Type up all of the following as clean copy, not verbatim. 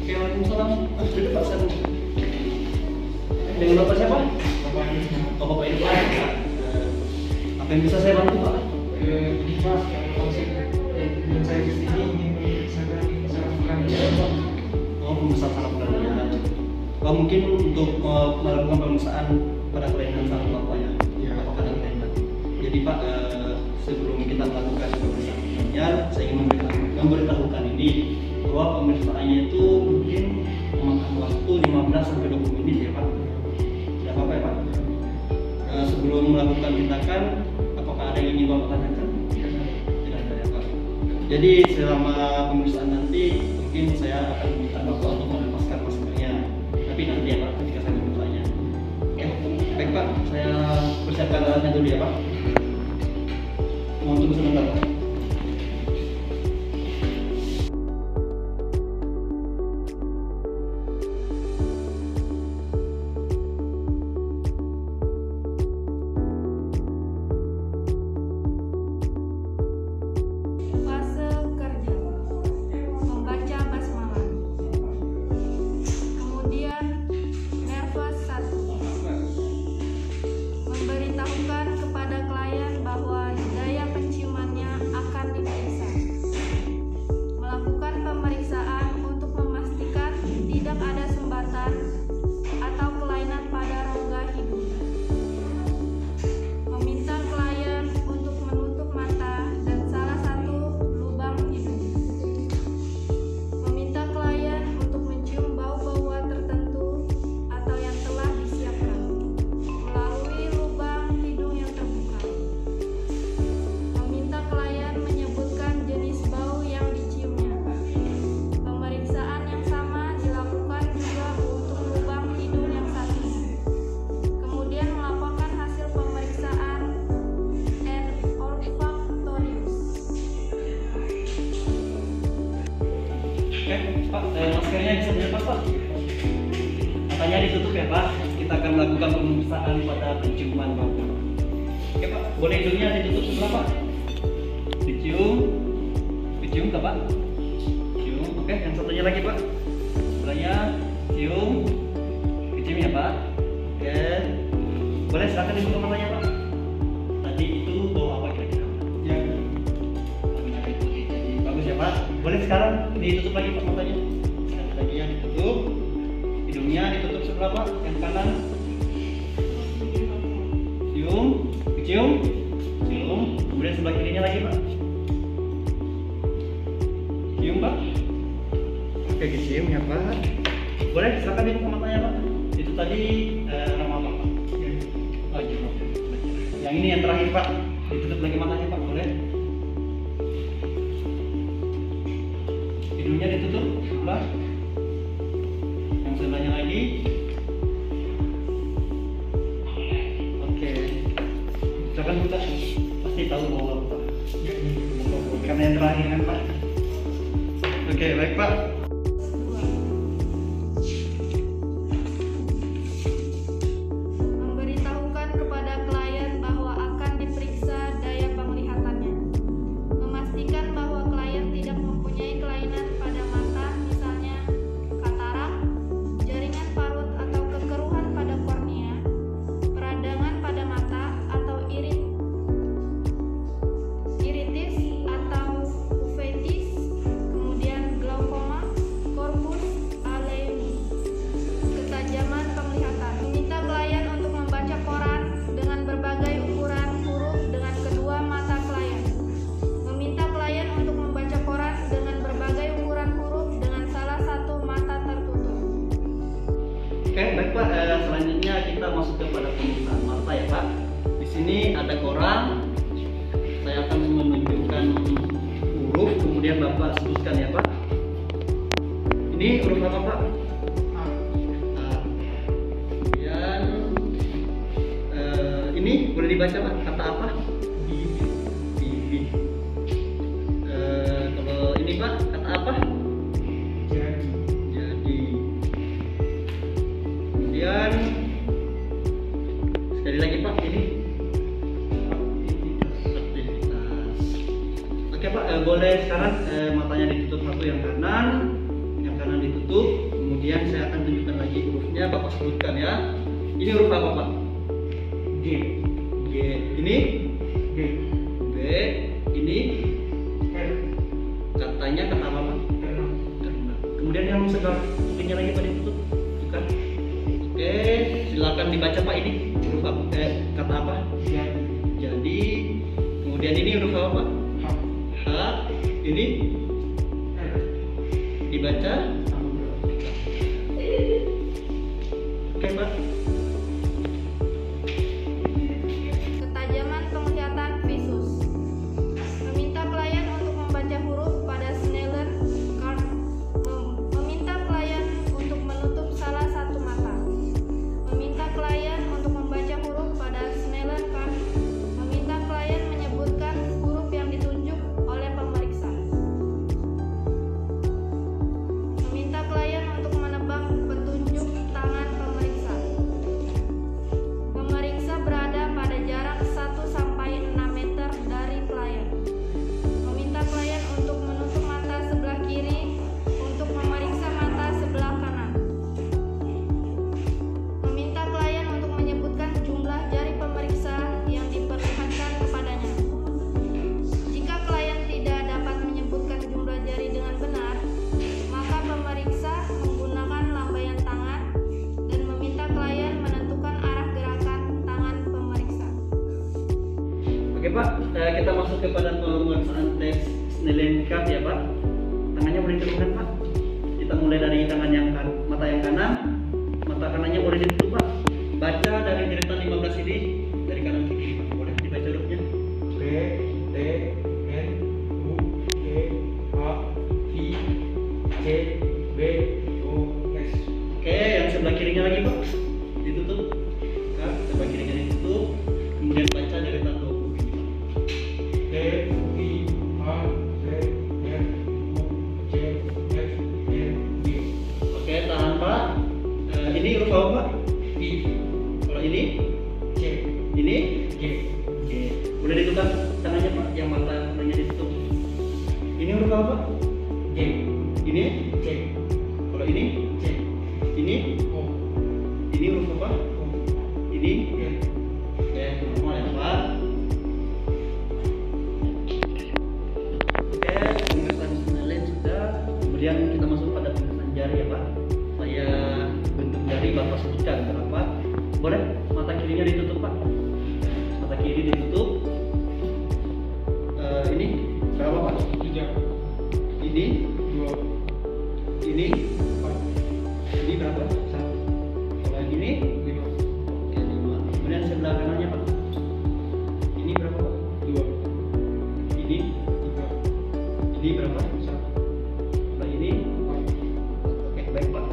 Oke, waalaikumsalam. Duduk Pak San. Dengan Bapak siapa? Bapak ini. Oh, Bapak ini Pak. Apa yang bisa saya bantu Pak? Ini Pak, kalau saya kesini ingin memeriksakan saraf kalian Pak. Oh, pemeriksaan saraf kalian. Oh, mungkin untuk melakukan pemeriksaan pada kelainan saraf Bapak ya? Ya. Apakah ada kelainan? Jadi Pak, sebelum kita melakukan pemeriksaan kalian, saya ingin memberitahukan ini bahwa pemeriksaannya itu mungkin memakan waktu 15 sampai 20 menit ya Pak. Tidak apa-apa ya Pak? Sebelum melakukan tindakan, apakah ada yang ingin Bapak tanyakan? Tidak ada ya Pak. Jadi selama pemeriksaan nanti mungkin saya akan meminta Bapak untuk melepaskan maskernya. Tapi nanti ya Pak, ketika saya membukanya. Oke, baik Pak, saya persiapkan alatnya dulu ya Pak. Mohon tunggu sebentar Pak. Fase kerja, membaca basmalah. Kemudian nervous 1, memberitahukan kepada klien bahwa daya penciumannya akan diperiksa. Melakukan pemeriksaan untuk memastikan tidak ada sumbatan atau kelainan pada rongga hidung. Meminta klien untuk menutup mata dan salah satu lubang hidung. Meminta klien untuk mencium bau-bauan tertentu atau yang telah disiapkan melalui lubang hidung yang terbuka. Meminta klien menyebutkan jenis bau yang diciumnya. Pemeriksaan yang sama dilakukan juga untuk lubang hidung yang satunya. Kemudian melaporkan hasil pemeriksaan olfaktorius. Oke, Pak, maskernya bisa dilepas Pak. Matanya ditutup ya Pak. Kita akan melakukan pemeriksaan pada penciuman Bapak. Oke Pak, boleh hidungnya ditutup sebelah Pak. Dicium, dicium tak Pak? Cium. Oke, yang satunya lagi Pak. Sebelahnya, cium, dicium ya Pak. Oke, boleh silakan dibuka matanya Pak. Tadi itu bau apa kira-kira? Ya. Bagus ya Pak. Boleh sekarang ditutup lagi Pak matanya. Sekali lagi ya ditutup. Hidungnya ditutup sebelah Pak, yang kanan. Cium, cium, cium. Kemudian sebelah kirinya lagi Pak. Cium Pak. Oke, cium ya Pak. Boleh silakan dibuka matanya Pak. Itu tadi nama Pak. Oh, iya. Yang ini yang terakhir Pak. Ditutup lagi matanya Pak, boleh? Hidungnya ditutup sebelah. Yang sebelahnya lagi. Oke. Silakan buka. Pasti tahu bahwa Pak. Karena yang terakhir kan Pak. Oke, baik Pak. Memberitahukan kepada klien bahwa akan diperiksa daya penglihatannya. Memastikan bahwa klien tidak mempunyai kelainan pada mata, misalnya katarak, jaringan parut atau kekeruhan pada kornea, peradangan pada mata atau iritis atau uveitis, kemudian glaukoma, corpus aleumi, ketajaman penglihatan. Meminta klien untuk membaca koran dengan berbagai ukuran huruf dengan kedua mata klien. Meminta klien untuk membaca koran dengan berbagai ukuran huruf dengan salah satu mata tertutup. Oke, baik Pak. Selanjutnya kita masuk kepada pemeriksaan mata ya Pak. Di sini ada koran. Saya akan menunjukkan huruf, kemudian Bapak sebutkan ya Pak. Ini huruf apa Pak? A. Kemudian ini boleh dibaca Pak. Kata apa? Bibi. Kalau ini Pak, kata apa? Jadi. Kemudian sekali lagi Pak, ini aktivitas. Oke Pak, boleh sekarang matanya ditutup satu yang kanan ditutup. Kemudian saya akan tunjukkan lagi hurufnya, Bapak sebutkan ya. Ini huruf apa Pak? G. G. Ini B. B. Ini R. katanya kata apa Pak? Karena. Karena. Kemudian yang sebelah kupingnya lagi Pak ditutup, bukan? Oke, silakan dibaca Pak, ini huruf apa? Kata apa? Jadi. Kemudian ini huruf apa Pak? H. H. Ini R. dibaca. Oke Pak. Ketajaman penglihatan visus. Meminta klien untuk membaca huruf pada Snellen card. Meminta klien untuk menutup salah satu mata. Meminta klien untuk membaca huruf pada Snellen card. Meminta klien menyebutkan huruf yang ditunjuk oleh pemeriksa. Meminta klien untuk menebak petunjuk tangan pemeriksa. Pemeriksa berada pada jarak 1 sampai 6 meter dari klien. Meminta klien untuk menutup mata sebelah kiri untuk memeriksa mata sebelah kanan. Meminta klien untuk menyebutkan jumlah jari pemeriksa yang diperlihatkan kepadanya. Jika klien tidak dapat menyebutkan jumlah jari dengan benar, maka pemeriksa menggunakan lambaian tangan dan meminta klien menentukan arah gerakan tangan pemeriksa. Oke Pak, kita masuk kepada pemeriksaan tes Snellen card ya Pak. Tangannya boleh diturunkan Pak. Kita mulai dari tangan yang mata yang kanan. Mata kanannya boleh ditutup Pak. Baca dari deretan 15 ini dari kanan ke kiri Pak. Boleh dibaca hurufnya. B. T. N. U. G. H. I. C. B. O. S. Oke, yang sebelah kirinya lagi Pak. Ditutup. Kak, sebelah kirinya ditutup. Kemudian baca deretan 20 ini Pak. T. I. H. Z. R. U. C. F. N. G. Oke, tahan Pak. Ini huruf apa Pak? I. Kalau ini, C. ini G. Oke, boleh ditutup tangannya Pak, yang mata kanannya ditutup. Ini huruf apa Pak? G. Ini, C. kalau ini, C. ini O. huruf apa? O. Ini, G. oke, normal ya Pak. Oke, pemeriksaan Snellen sudah. Kemudian kita masuk pada pemeriksaan jari ya Pak. Saya bentuk jari Bapak sebutkan berapa. Boleh mata kirinya ditutup Pak. Mata kiri ditutup. Ini berapa Pak? 3. Ini, 2. ini, 4. ini berapa? 1. Kalau yang ini, 5. oke 5. Kemudian sebelah kanannya Pak. Ini berapa Pak? 2. Ini, 3. ini berapa? 1. Kalau ini, 4. oke baik Pak.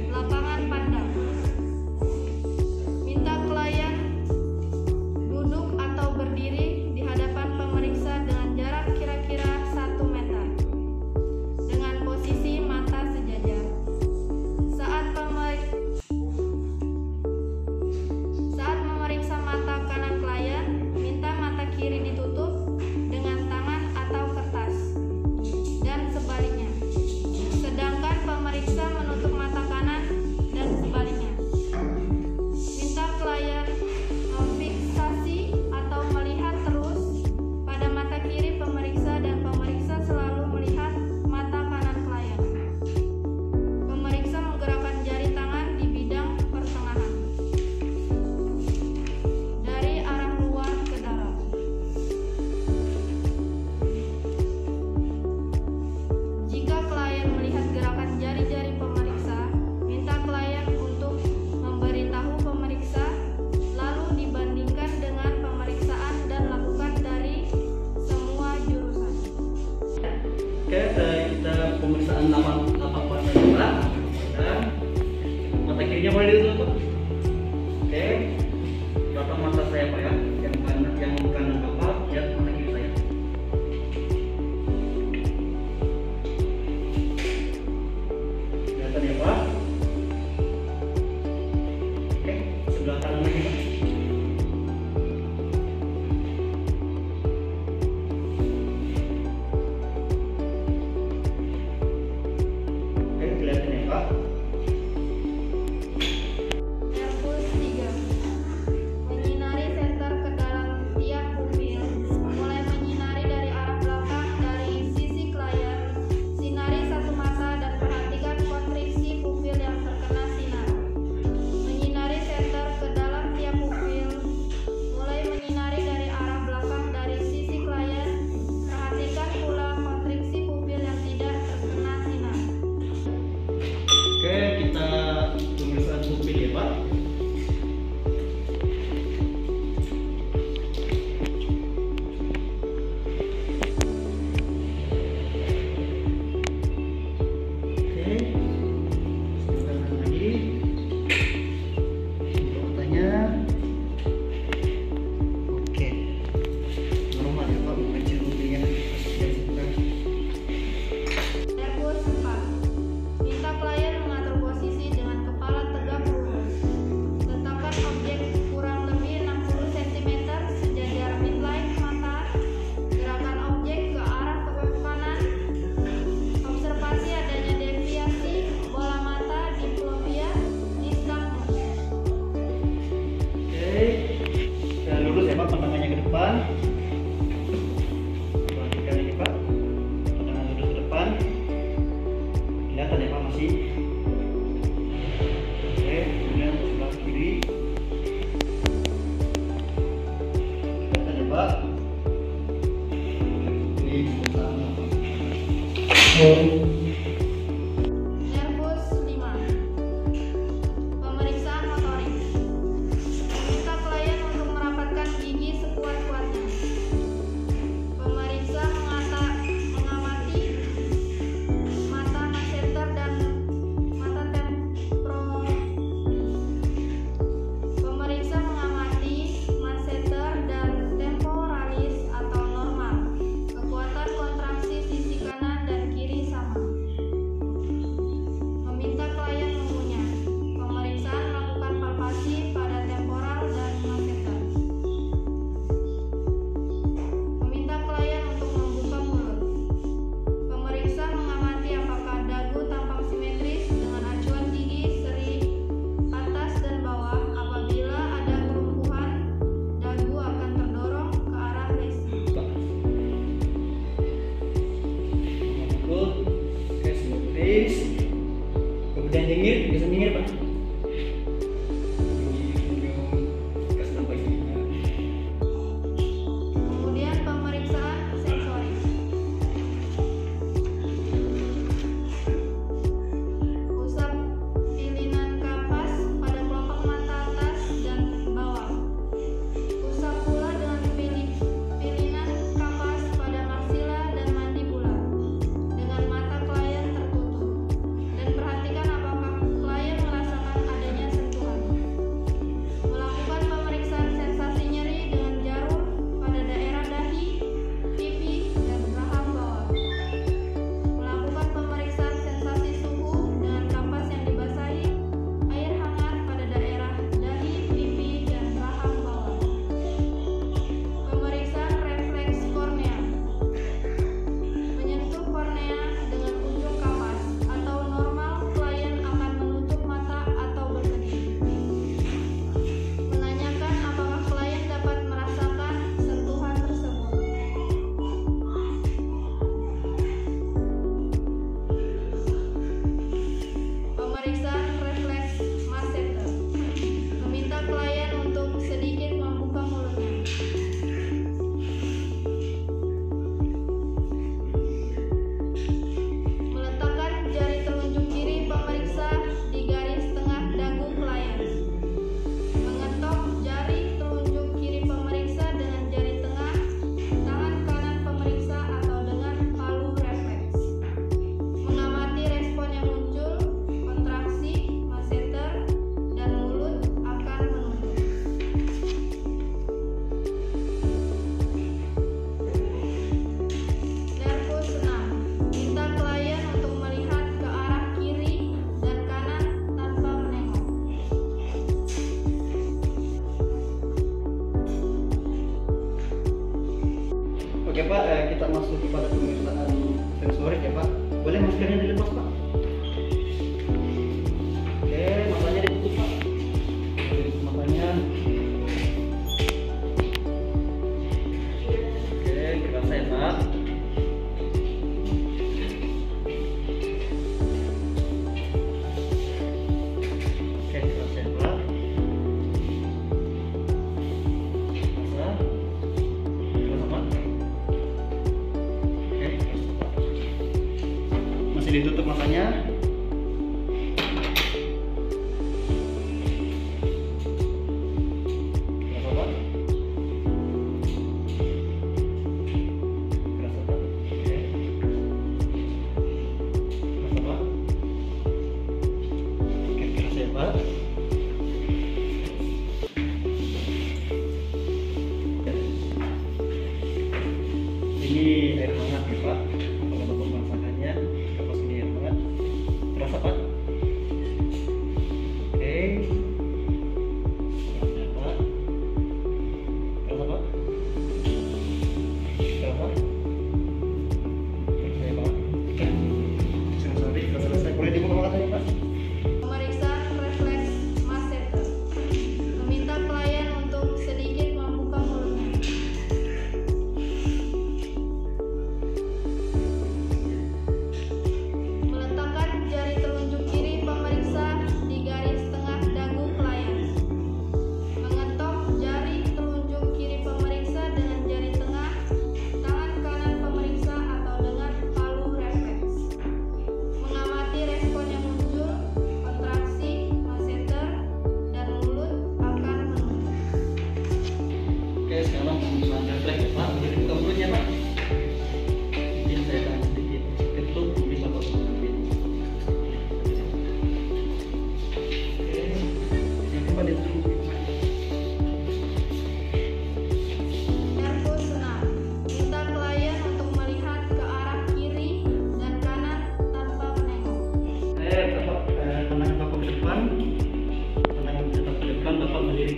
Lapangan pandang. Minta klien duduk atau berdiri di hadapan pemeriksa dengan jarak kira-kira 1 meter dengan posisi mata sejajar. Saat memeriksa mata kanan klien, minta mata kiri ditutup dengan tangan atau kertas dan sebaliknya. Sedangkan pemeriksa menutup mata kanan dan sebaliknya. Minta klien memfiksasi atau melihat terus pada mata kiri pemeriksa dan pemeriksa selalu melihat mata kanan klien. Pemeriksa menggerakkan jari tangan di bidang pertengahan dari arah luar ke dalam. Jika klien melihat gerakan jari-jari pemeriksa, minta klien untuk memberitahu pemeriksa, lalu dibandingkan dengan pemeriksaan dan lakukan dari semua jurusan. Oke, kita pemeriksaan lapak pandang Pak. Dan mata kirinya boleh ditutup Pak. Oke, Bapak mata saya Pak ya. Yang kanan Bapak, lihat mata kiri saya. Kelihatan ya Pak. Oke, sebelah kanan lagi Pak. Silakan lagi. Matanya. Oke. Normal ya Pak, bukan ceruknya. Airbus 4. Minta klien mengatur posisi dengan kepala tegak lurus. Letakkan objek kurang lebih 60 cm sejajar midline mata. Gerakan objek ke arah tengah kanan. Observasi adanya deviasi bola mata diplopia nystagmus. Oke. Lurus ya Pak, pandangannya ke depan. Perhatikan ini Pak. Pandangan lurus ke depan. Kelihatan ya Pak masih. Oke, kemudian sebelah kiri. Kelihatan ya Pak. Ini sama. Airbus 5. Pemeriksaan motorik. Minta klien untuk merapatkan gigi sekuat-kuatnya. Pemeriksa mengamati mata masseter dan mata Pemeriksa mengamati masseter dan temporalis atau normal. Kekuatan kontraksi sisi kanan dan kiri sama. Meminta klien mengunyah. Pemeriksaan melakukan palpasi pada temporal dan masseter. Meminta klien untuk membuka mulut. Pemeriksa mengamati apakah dagu tampak simetris dengan acuan gigi seri atas dan bawah. Apabila ada kelumpuhan, dagu akan terdorong ke arah lesi. Mulut, oke, simetris. Kemudian nyengir, bisa nyengir Pak. Kasih tambah giginya. Kemudian pemeriksaan sensorik. Usap pilinan kapas pada kelopak mata atas dan bawah. Usap pula dengan pilinan kapas pada maksila dan mandibula dengan mata klien tertutup. Dan perhatikan apakah klien merasakan adanya sentuhan. Melakukan pemeriksaan sensasi nyeri dengan jarum pada daerah dahi, pipi, dan rahang bawah. Melakukan pemeriksaan sensasi suhu dengan kapas yang dibasahi air hangat pada daerah dahi, pipi, dan rahang bawah. Pemeriksaan refleks kornea. Menyentuh kornea dengan ujung kapas atau normal, klien akan menutup mata atau berkedip. Menanyakan apakah klien dapat merasakan sentuhan tersebut. Pemeriksaan refleks masseter. Meminta klien untuk sedikit membuka mulutnya. Meletakkan jari telunjuk kiri pemeriksa di garis tengah dagu klien. Mengetok jari telunjuk kiri pemeriksa dengan jari tengah tangan kanan pemeriksa atau dengan palu refleks. Mengamati respon yang muncul, kontraksi, masseter, dan mulut akan menutup. Airbus 6. Minta klien untuk melihat ke arah kiri dan kanan tanpa menengok. Oke Pak, kita masuk kepada pemeriksaan sensorik ya Pak. Boleh maskernya dilepas Pak? Oke, matanya ditutup Pak. Tutup matanya. Oke, kerasa ya Pak. Oke, kerasa ya Pak. Kerasa. Kerasa Pak. Oke, kerasa Pak. Masih ditutup matanya. Kerasa Pak. Kerasa Pak. Oke. Kerasa Pak.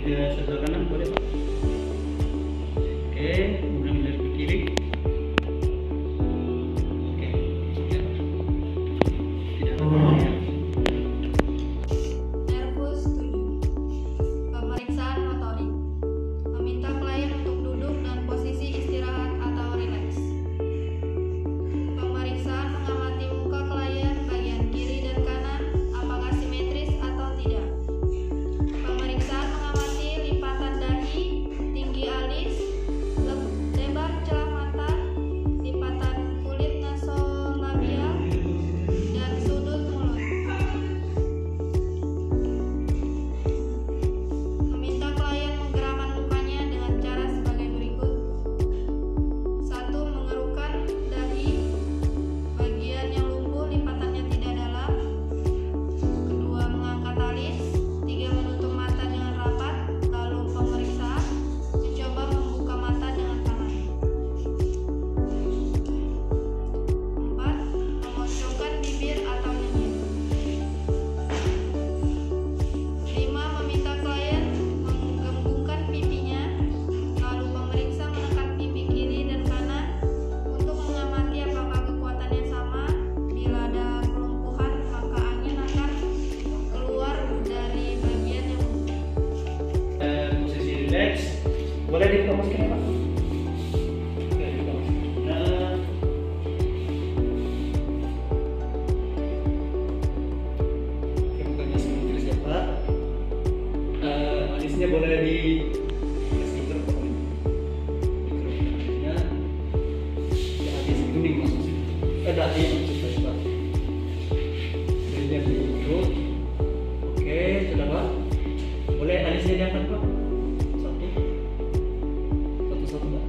ke sebelah kanan boleh Pak. Oke, kemudian melihat ke kiri. Oke, tidak ada ya. Nervus 7. Pemeriksaan motorik. Meminta klien untuk duduk dan posisi istirahat atau rileks. Pemeriksaan mengamati muka klien bagian kiri dan kanan apakah simetris atau tidak. Pemeriksaan mengamati lipatan dahi, tinggi alis, lebar celah mata, lipatan kulit nasolabial, dan sudut mulut. Meminta klien menggerakkan mukanya dengan cara sebagai berikut. 1. Mengerukkan dahi, bagian yang lumpuh lipatannya tidak dalam. 2. Mengangkat alis. 3. Menutup mata dengan rapat. Lalu pemeriksa mencoba membuka mata dengan tangan. 4. Memojokkan bibir atau nyengir. 5. Meminta klien menggembungkan pipinya. Lalu pemeriksa menekan pipi kiri dan kanan untuk mengamati apakah kekuatannya sama. Bila ada kelumpuhan, maka angin akan keluar dari bagian yang lumpuh. Posisi relax. Boleh dibuka maskernya Pak. Oke, dibuka maskernya. Oke, mukanya simetris ya Pak. Alisnya boleh di kasih kerok Pak. Alisnya ya, alis kuning maksudnya. Dahi maksudnya Pak. Alisnya diurut. Oke, sudah Pak. Boleh alisnya diangkat Pak. Satu Pak.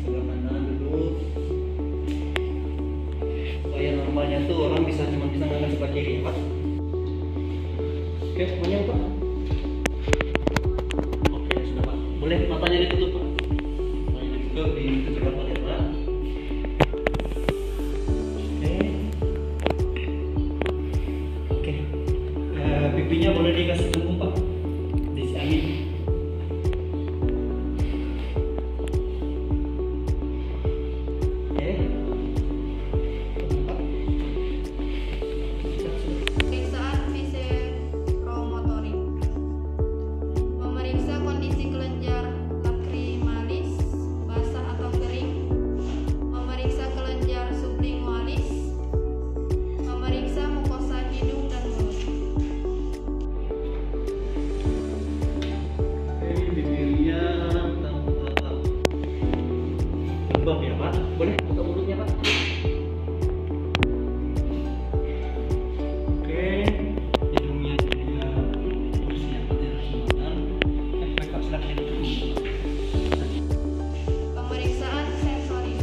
Sebelah kanan dulu. Supaya normalnya tuh orang cuma bisa ngangkat sebelah kiri ya Pak. Oke, semuanya Pak. Oke, sudah Pak. Boleh matanya ditutup Pak. Matanya ditutup rapat ya Pak. Oke. Pipinya boleh dikasih tunggu Pak. Diisi angin. Oke. Pak. Pemeriksaan visceromotorik. Memeriksa kondisi kelenjar lacrimalis, basah atau kering. Memeriksa kelenjar sublingualis. Memeriksa mukosa hidung dan mulut. Bibirnya tampak lembab ya Pak. Boleh buka mulutnya Pak. Oke, hidungnya juga bersih Pak, tidak sembarangan. Baik Pak, silakan ditutup. Pemeriksaan sensori.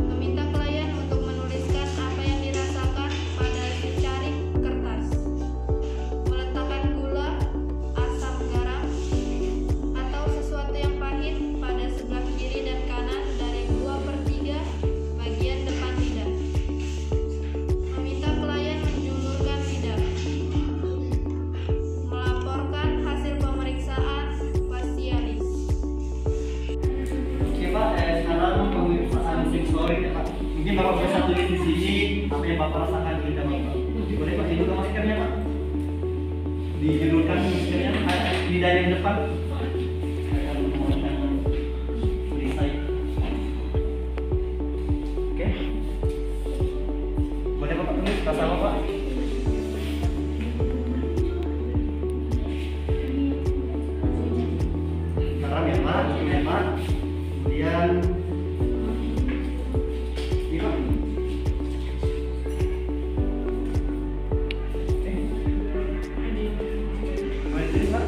Meminta klien untuk menuliskan apa yang dirasakan pada secarik kertas. Meletakkan gula, asam garam, atau sesuatu yang pahit pada sebelah kiri dan kanan dari 2/3 bagian depan lidah. Meminta klien menjulurkan lidah. Melaporkan hasil pemeriksaan fasialis. Oke Pak, sekarang pemeriksaan sensorik ya Pak. Mungkin Bapak bisa tulis di sini apa yang Bapak rasakan di lidah Bapak. Boleh Pak, dibuka maskernya Pak. Dijulurkan maskernya di dalam depan. Saya akan menggunakan perisai. Oke. Boleh Bapak tulis rasa Bapak. Garam ya Pak, ya Pak. Kemudian ini Pak. Boleh tulis Pak.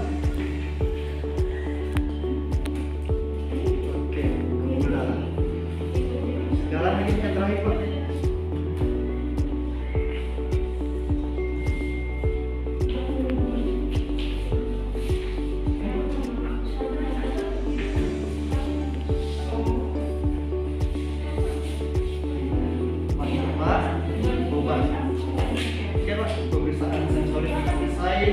Oke, gula. Sekarang ini yang terakhir Pak. Oke Pak, pemeriksaan sensorik sudah selesai.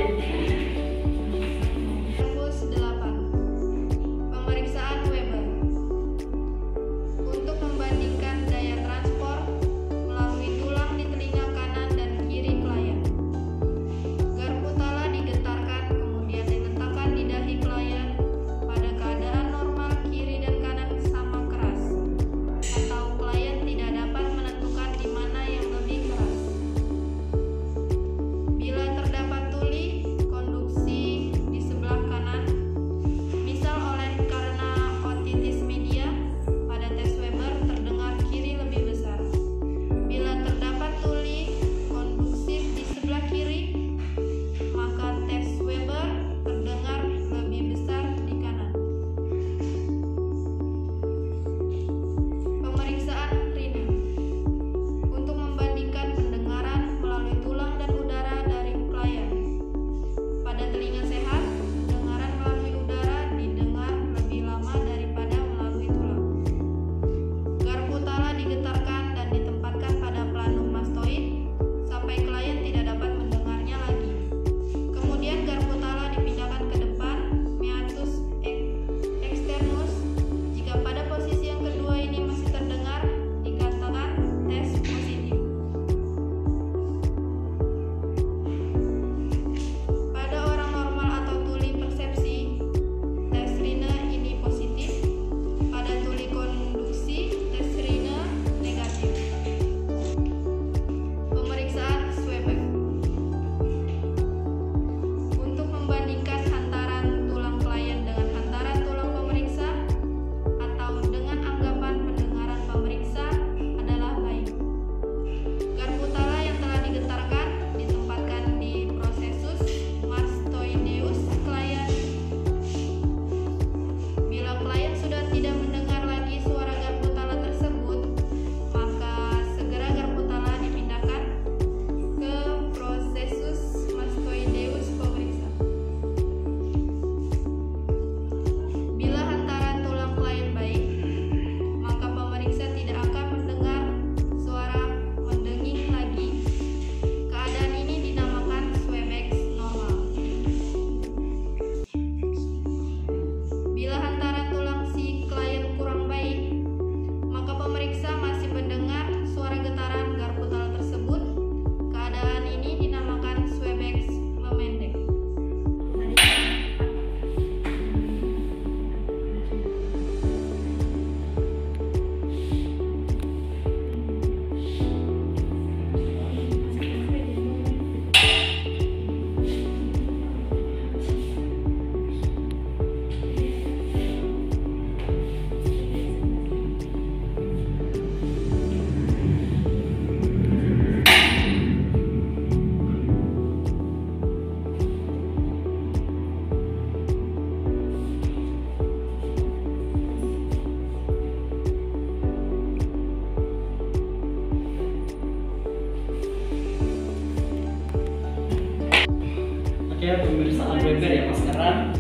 Oke, pemeriksaan Weber ya Mas sekarang.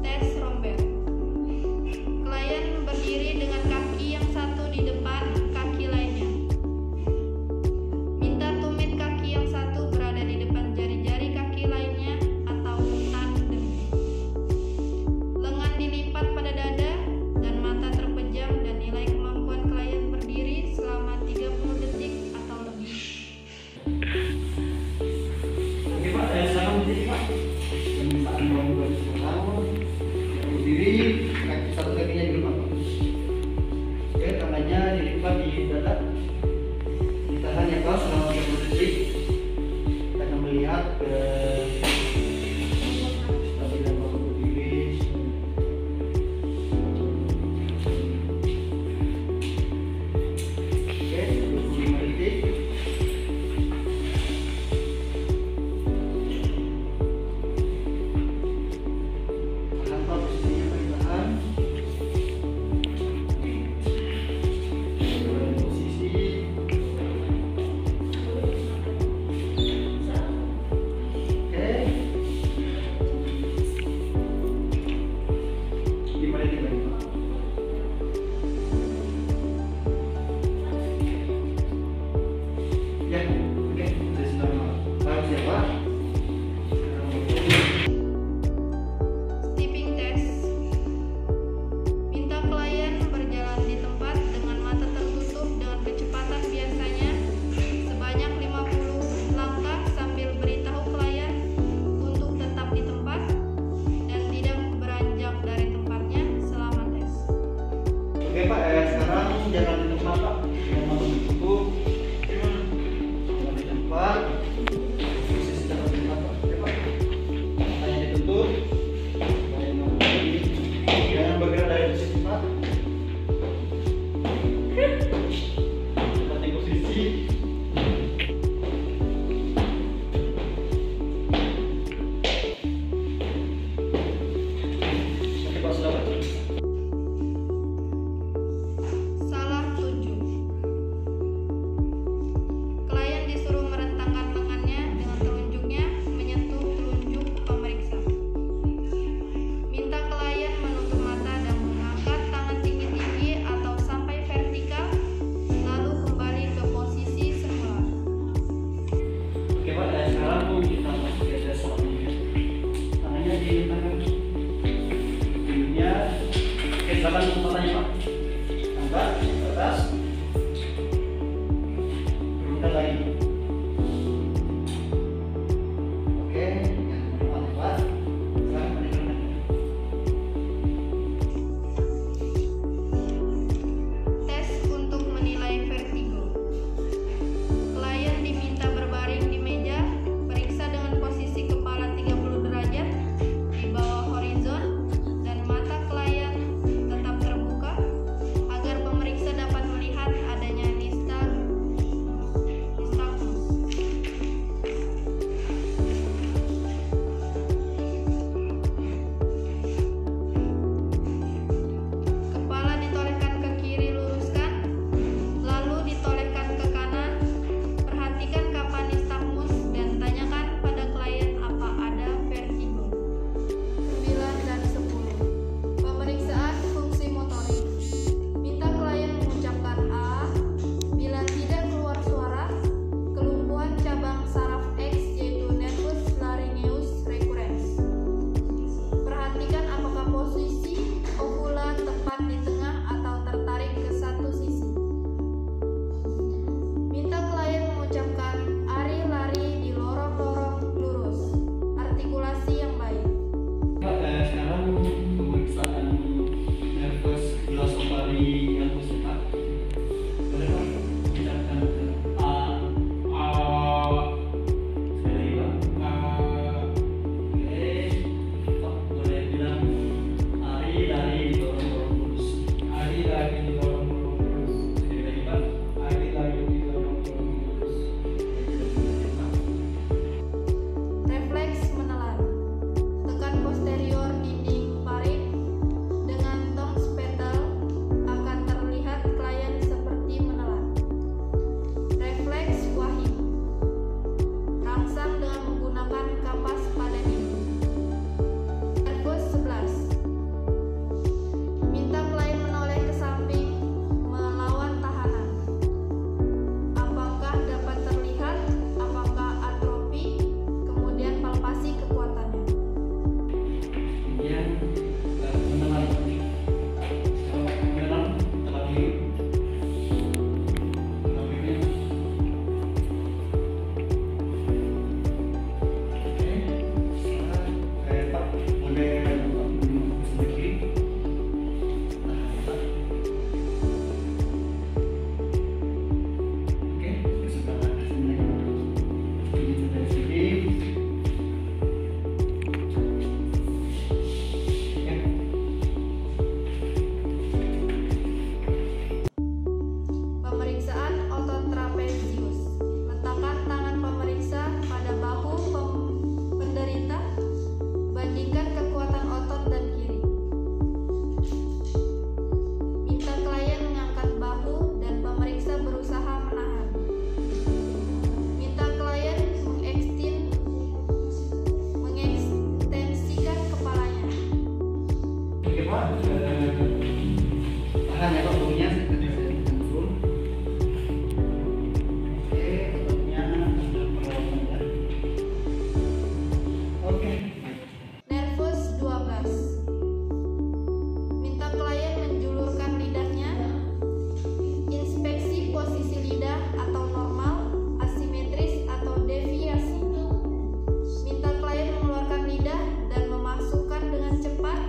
Tes Romberg. Klien berdiri dengan kaki yang satu di depan kaki lainnya. Minta tumit kaki yang satu berada di depan jari-jari kaki lainnya atau tandem. Lengan dilipat pada dada dan mata terpejam dan nilai kemampuan klien berdiri selama 30 detik atau lebih. Oke Pak, sekarang berdiri Pak. Pemeriksaan Romberg sekarang. Berdiri, satu kakinya di depan Pak. Oke, tangannya dilipat di dada. Ditahan ya Pak selama 30 detik. Kita akan melihat ke stabilan Bapak berdiri. Oke, 25 detik. Tahan Pak, posisinya Pak, ditahan. Keluarin posisi. Oke. 5 detik lagi Pak. Ya, oke, sudah bagus ya Pak. Stepping test. Minta klien berjalan di tempat dengan mata tertutup dengan kecepatan biasanya sebanyak 50 langkah sambil beritahu klien untuk tetap di tempat dan tidak beranjak dari tempatnya selama tes. Oke Pak, sekarang jalan di tempat Pak. Dengan mata tertutup. Jalan di tempat. Posisi jalan di tempat Pak. Oke Pak. Matanya ditutup. Badan berdiri. Jangan bergerak dari posisi Pak. Tempati posisi. Oke Pak, sudah Pak. Salah tujuh. Klien disuruh merentangkan lengannya dengan telunjuknya menyentuh telunjuk pemeriksa. Minta klien menutup mata dan mengangkat tangan tinggi-tinggi atau sampai vertikal, lalu kembali ke posisi semula. Oke Pak, sekarang tuh kita masuk ke tes selanjutnya. Tangannya di tangan ujungnya. Oke, silakan untuk matanya Pak. Angkat ke atas. Turunkan lagi. Oke, yang depan Pak. Sekarang meninggalkan. Tes untuk menilai vertigo. Klien diminta berbaring di meja, periksa dengan posisi kepala 30 derajat di bawah horizon dan mata klien tetap terbuka tahan ya Pak baunya. Oke, ototnya ada perawatan ya. Oke. Nervous 12. Minta klien menjulurkan lidahnya. Inspeksi posisi lidah atau normal, asimetris atau deviasi. Minta klien mengeluarkan lidah dan memasukkan dengan cepat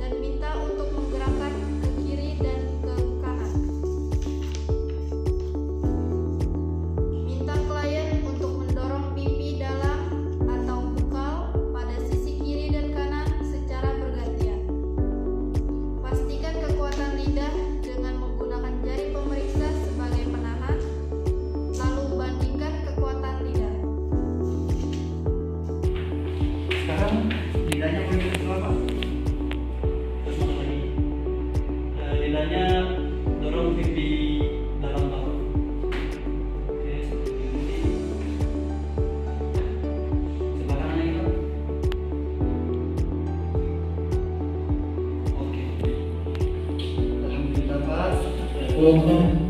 dan minta untuk menggerakkan ke kiri dan ke kanan. Minta klien untuk mendorong pipi dalam atau bukal pada sisi kiri dan kanan secara bergantian. Pastikan kekuatan lidah dengan menggunakan jari pemeriksa sebagai penahan, lalu bandingkan kekuatan lidah. Sekarang lidahnya boleh keluar Pak. Terus masuk lagi. Lidahnya dorong pipi dalam Pak. Oke, seperti ini. Sebelah kanan lagi Pak. Oke. Alhamdulillah Pak.